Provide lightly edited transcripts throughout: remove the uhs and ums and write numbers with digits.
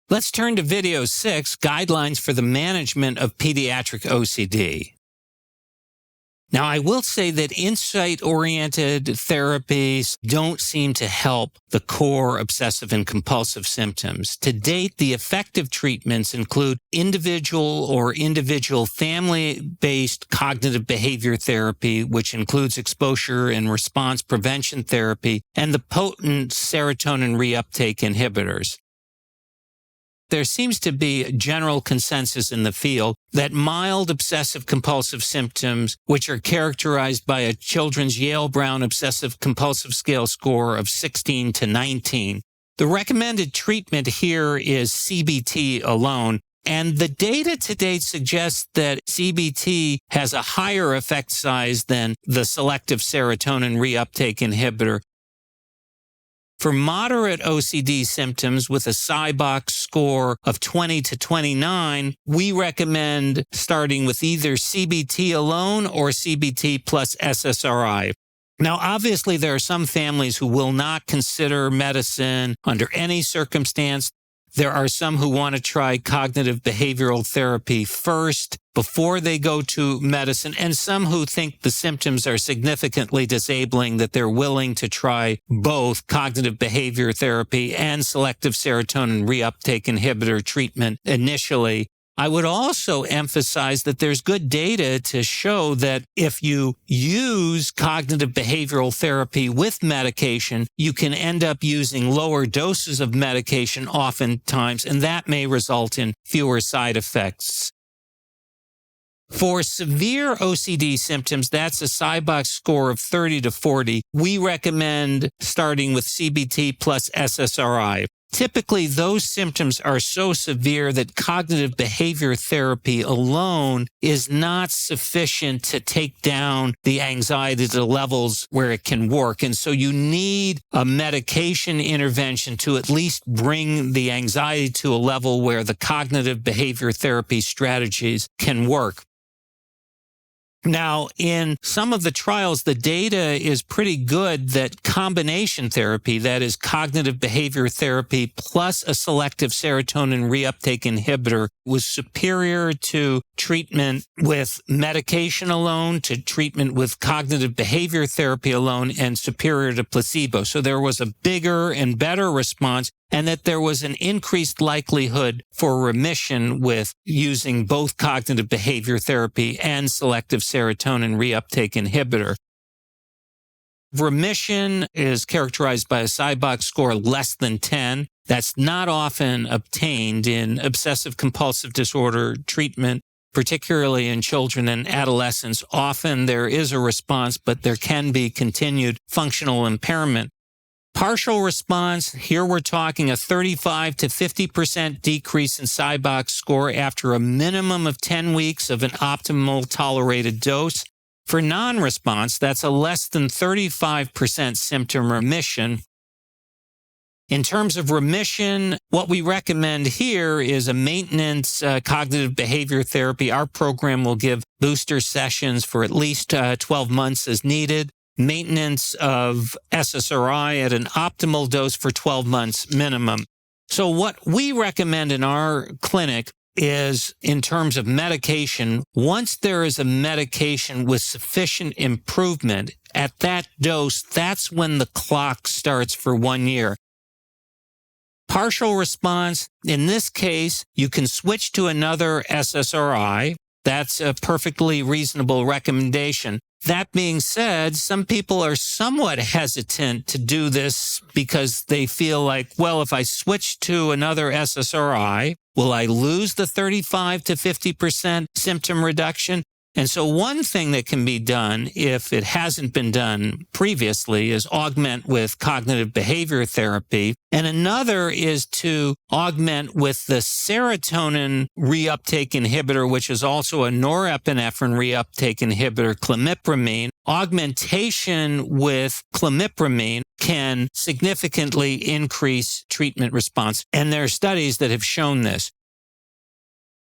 Let's turn to video 6, Guidelines for the Management of Pediatric OCD. Now, I will say that insight-oriented therapies don't seem to help the core obsessive and compulsive symptoms. To date, the effective treatments include individual or individual family-based cognitive behavior therapy, which includes exposure and response prevention therapy, and the potent serotonin reuptake inhibitors. There seems to be general consensus in the field that mild obsessive-compulsive symptoms, which are characterized by a children's Yale-Brown obsessive-compulsive scale score of 16 to 19, the recommended treatment here is CBT alone, and the data to date suggests that CBT has a higher effect size than the selective serotonin reuptake inhibitor. For moderate OCD symptoms with a Cybox score of 20 to 29, we recommend starting with either CBT alone or CBT plus SSRI. Now, obviously, there are some families who will not consider medicine under any circumstance. There are some who want to try cognitive behavioral therapy first before they go to medicine, and some who think the symptoms are significantly disabling that they're willing to try both cognitive behavior therapy and selective serotonin reuptake inhibitor treatment initially. I would also emphasize that there's good data to show that if you use cognitive behavioral therapy with medication, you can end up using lower doses of medication oftentimes, and that may result in fewer side effects. For severe OCD symptoms, that's a Cybox score of 30 to 40. We recommend starting with CBT plus SSRI. Typically, those symptoms are so severe that cognitive behavior therapy alone is not sufficient to take down the anxiety to levels where it can work. And so you need a medication intervention to at least bring the anxiety to a level where the cognitive behavior therapy strategies can work. Now, in some of the trials, the data is pretty good that combination therapy, that is cognitive behavior therapy plus a selective serotonin reuptake inhibitor, was superior to treatment with medication alone, to treatment with cognitive behavior therapy alone, and superior to placebo. So there was a bigger and better response, and that there was an increased likelihood for remission with using both cognitive behavior therapy and selective serotonin reuptake inhibitor. Remission is characterized by a Cybox score less than 10. That's not often obtained in obsessive-compulsive disorder treatment, particularly in children and adolescents. Often there is a response, but there can be continued functional impairment. Partial response, here we're talking a 35 to 50% decrease in Cybox score after a minimum of 10 weeks of an optimal tolerated dose. For non-response, that's a less than 35% symptom remission. In terms of remission, what we recommend here is a maintenance cognitive behavior therapy. Our program will give booster sessions for at least 12 months as needed. Maintenance of SSRI at an optimal dose for 12 months minimum. So what we recommend in our clinic is, in terms of medication, once there is a medication with sufficient improvement at that dose, that's when the clock starts for 1 year. Partial response, in this case, you can switch to another SSRI. That's a perfectly reasonable recommendation. That being said, some people are somewhat hesitant to do this because they feel like, well, if I switch to another SSRI, will I lose the 35 to 50% symptom reduction? And so one thing that can be done, if it hasn't been done previously, is augment with cognitive behavior therapy. And another is to augment with the serotonin reuptake inhibitor, which is also a norepinephrine reuptake inhibitor, clomipramine. Augmentation with clomipramine can significantly increase treatment response. And there are studies that have shown this.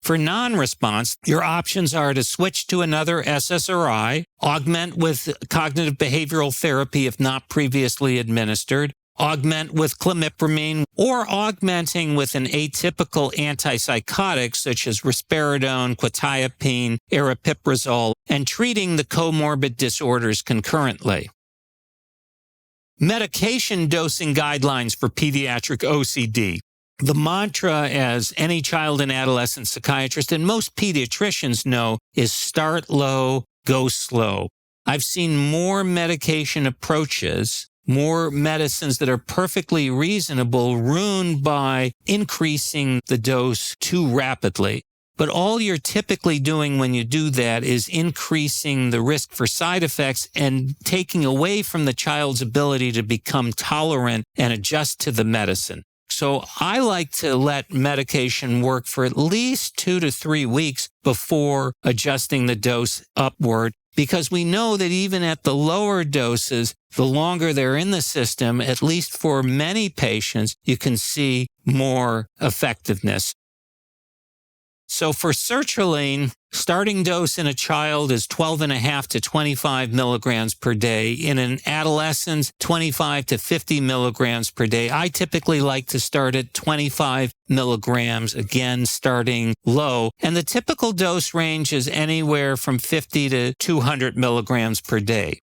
For non-response, your options are to switch to another SSRI, augment with cognitive behavioral therapy if not previously administered, augment with clomipramine, or augmenting with an atypical antipsychotic such as risperidone, quetiapine, aripiprazole, and treating the comorbid disorders concurrently. Medication dosing guidelines for pediatric OCD. The mantra, as any child and adolescent psychiatrist and most pediatricians know, is start low, go slow. I've seen more medication approaches, more medicines that are perfectly reasonable, ruined by increasing the dose too rapidly. But all you're typically doing when you do that is increasing the risk for side effects and taking away from the child's ability to become tolerant and adjust to the medicine. So I like to let medication work for at least 2 to 3 weeks before adjusting the dose upward, because we know that even at the lower doses, the longer they're in the system, at least for many patients, you can see more effectiveness. So for sertraline, starting dose in a child is 12.5 to 25 milligrams per day. In an adolescent, 25 to 50 milligrams per day. I typically like to start at 25 milligrams, again, starting low. And the typical dose range is anywhere from 50 to 200 milligrams per day.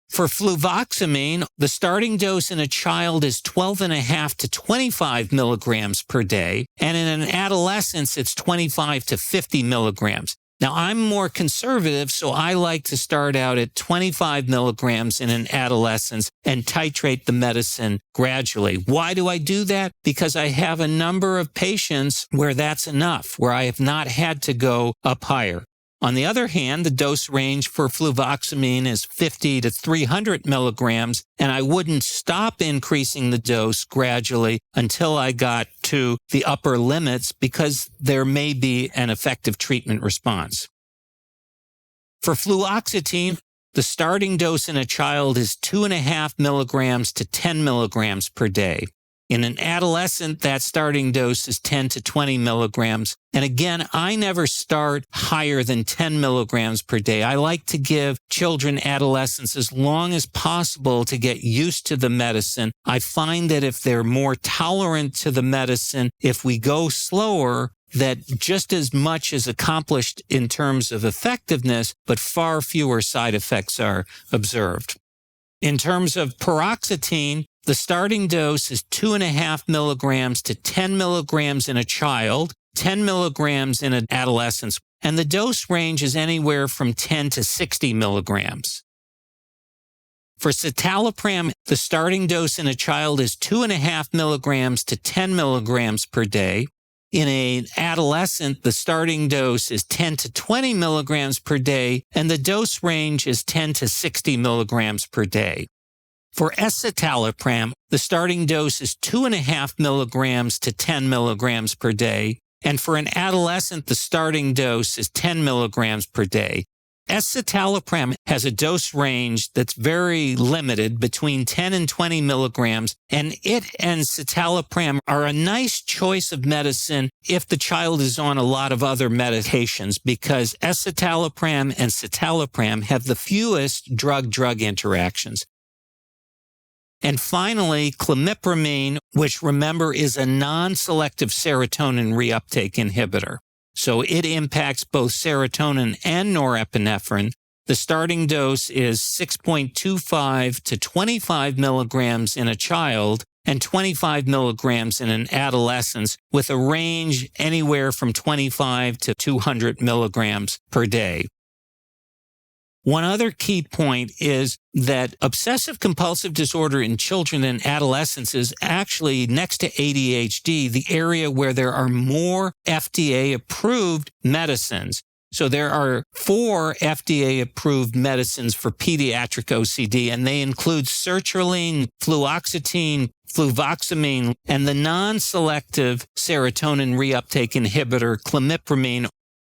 For fluvoxamine, the starting dose in a child is 12.5 to 25 milligrams per day, and in an adolescent, it's 25 to 50 milligrams. Now, I'm more conservative, so I like to start out at 25 milligrams in an adolescent and titrate the medicine gradually. Why do I do that? Because I have a number of patients where that's enough, where I have not had to go up higher. On the other hand, the dose range for fluvoxamine is 50 to 300 milligrams, and I wouldn't stop increasing the dose gradually until I got to the upper limits, because there may be an effective treatment response. For fluoxetine, the starting dose in a child is 2.5 milligrams to 10 milligrams per day. In an adolescent, that starting dose is 10 to 20 milligrams. And again, I never start higher than 10 milligrams per day. I like to give children, adolescents, as long as possible to get used to the medicine. I find that if they're more tolerant to the medicine, if we go slower, that just as much is accomplished in terms of effectiveness, but far fewer side effects are observed. In terms of paroxetine, the starting dose is 2.5 milligrams to 10 milligrams in a child, 10 milligrams in an adolescent, and the dose range is anywhere from 10 to 60 milligrams. For citalopram, the starting dose in a child is 2.5 milligrams to 10 milligrams per day. In an adolescent, the starting dose is 10 to 20 milligrams per day, and the dose range is 10 to 60 milligrams per day. For escitalopram, the starting dose is 2.5 milligrams to 10 milligrams per day, and for an adolescent, the starting dose is 10 milligrams per day. Escitalopram has a dose range that's very limited, between 10 and 20 milligrams, and it and citalopram are a nice choice of medicine if the child is on a lot of other medications, because escitalopram and citalopram have the fewest drug-drug interactions. And finally, clomipramine, which remember is a non-selective serotonin reuptake inhibitor. So it impacts both serotonin and norepinephrine. The starting dose is 6.25 to 25 milligrams in a child and 25 milligrams in an adolescent, with a range anywhere from 25 to 200 milligrams per day. One other key point is that obsessive compulsive disorder in children and adolescents is actually, next to ADHD, the area where there are more FDA-approved medicines. So there are 4 FDA-approved medicines for pediatric OCD, and they include sertraline, fluoxetine, fluvoxamine, and the non-selective serotonin reuptake inhibitor, clomipramine.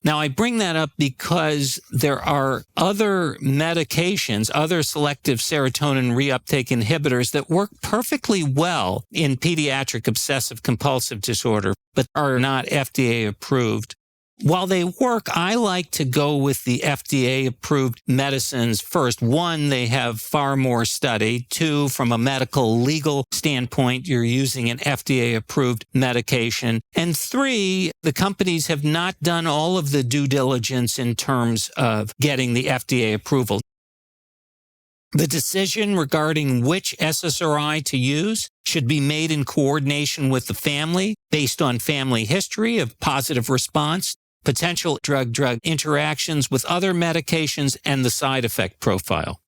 Now, I bring that up because there are other medications, other selective serotonin reuptake inhibitors that work perfectly well in pediatric obsessive compulsive disorder, but are not FDA approved. While they work, I like to go with the FDA-approved medicines first. One, they have far more study. Two, from a medical legal standpoint, you're using an FDA-approved medication. And three, the companies have not done all of the due diligence in terms of getting the FDA approval. The decision regarding which SSRI to use should be made in coordination with the family based on family history of positive response, potential drug-drug interactions with other medications, and the side effect profile.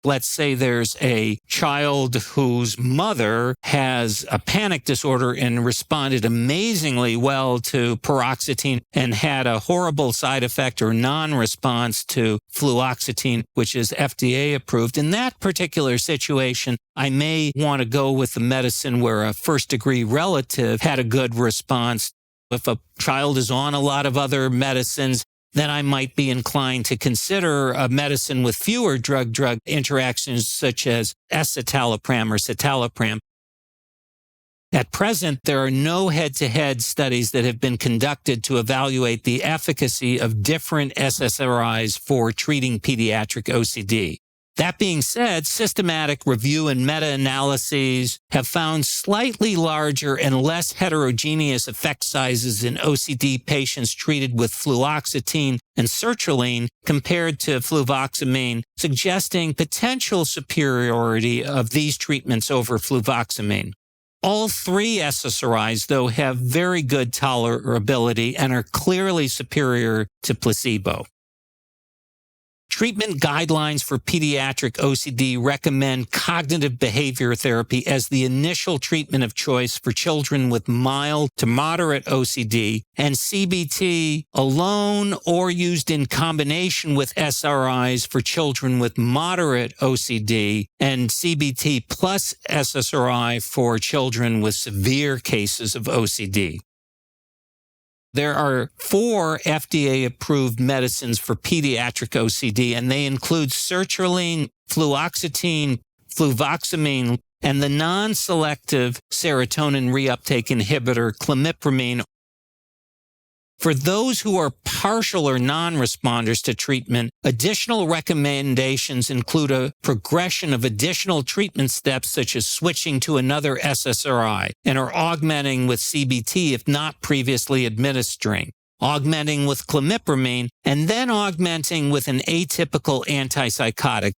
Let's say there's a child whose mother has a panic disorder and responded amazingly well to paroxetine and had a horrible side effect or non-response to fluoxetine, which is FDA approved. In that particular situation, I may want to go with the medicine where a first-degree relative had a good response. If a child is on a lot of other medicines, then I might be inclined to consider a medicine with fewer drug-drug interactions, such as escitalopram or citalopram. At present, there are no head-to-head studies that have been conducted to evaluate the efficacy of different SSRIs for treating pediatric OCD. That being said, systematic review and meta-analyses have found slightly larger and less heterogeneous effect sizes in OCD patients treated with fluoxetine and sertraline compared to fluvoxamine, suggesting potential superiority of these treatments over fluvoxamine. All three SSRIs, though, have very good tolerability and are clearly superior to placebo. Treatment guidelines for pediatric OCD recommend cognitive behavior therapy as the initial treatment of choice for children with mild to moderate OCD, and CBT alone or used in combination with SRIs for children with moderate OCD, and CBT plus SSRI for children with severe cases of OCD. There are 4 FDA-approved medicines for pediatric OCD, and they include sertraline, fluoxetine, fluvoxamine, and the non-selective serotonin reuptake inhibitor clomipramine. For those who are partial or non-responders to treatment, additional recommendations include a progression of additional treatment steps such as switching to another SSRI and are augmenting with CBT if not previously administering, augmenting with clomipramine, and then augmenting with an atypical antipsychotic.